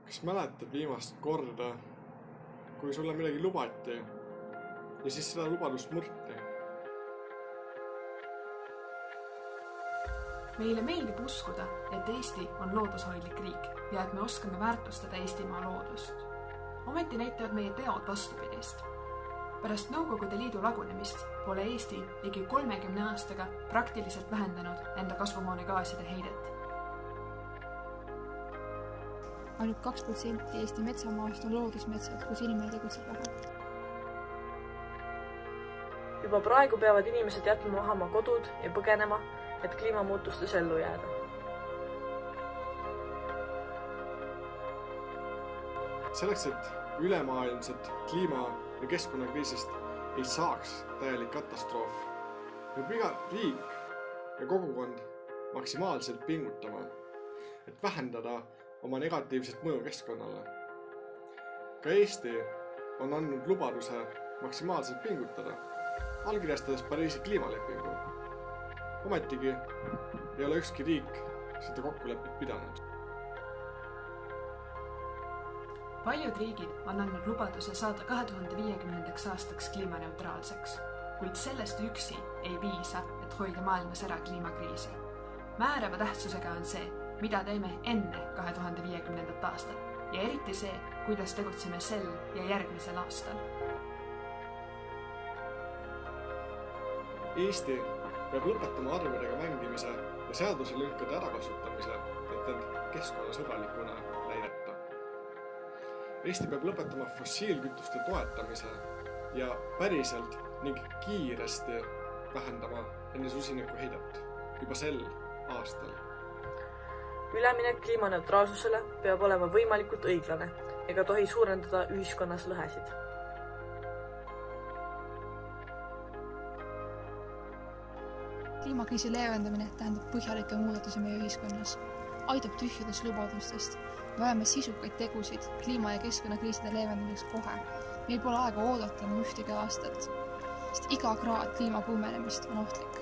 Kas mäletad viimast korda, kui sulle midagi lubati ja siis seda lubadust murti? Meile meeldib uskuda, et Eesti on loodushoidlik riik ja et me oskame väärtustada Eestimaa loodust. Ometi näitavad meie teod vastupidist. Pärast Nõukogude Liidu lagunemist pole Eesti ligi 30 aastaga praktiliselt vähendanud enda kasvuhoonegaaside heidet. Ainult 2% Eesti metsamaast on loodusmetsad, kus inimene tegutseb vähe. Juba praegu peavad inimesed jätma maha oma kodud ja põgenema, et kliimamuutustes ellu jääda. Selleks, et ülemaailmset kliima- ja keskkonnakriisist ei saaks täielik katastroof, peab iga riik ja kogukond maksimaalselt pingutama, et vähendada oma negatiivset mõju keskkonnale. Ka Eesti on andnud lubaduse maksimaalselt pingutada, allkirjastades Pariisi kliimalepingu. Ometigi ei ole ükski riik seda kokkulepet pidanud. Paljud riigid on andnud lubaduse saada 2050. aastaks kliimaneutraalseks, kuid sellest üksi ei piisa, et hoida maailmas ära kliimakriisi. Määrava tähtsusega on see, mida teeme enne 2050. aastat ja eriti see, kuidas tegutseme sel ja järgmisel aastal. Eesti peab lõpetama arvedega mängimise ja seaduselünkade ärakasutamise, et end keskkonnasõbralikuna näidata. Eesti peab lõpetama fossiilkütuste toetamise ja päriselt ning kiiresti vähendama enne süsiniku heidet juba sel aastal. Üleminek kliimaneutraalsusele peab olema võimalikult õiglane ega tohi suurendada ühiskonnas lõhesid. Kliimakriisi leevendamine tähendab põhjalikke muudatusi meie ühiskonnas, aitab tühjadest lubadustest, vajame sisukaid tegusid kliima- ja keskkonnakriiside leevendamiseks kohe. Meil pole aega oodata enam ühtegi aastat, sest iga kraad kliima kuumenemist on ohtlik.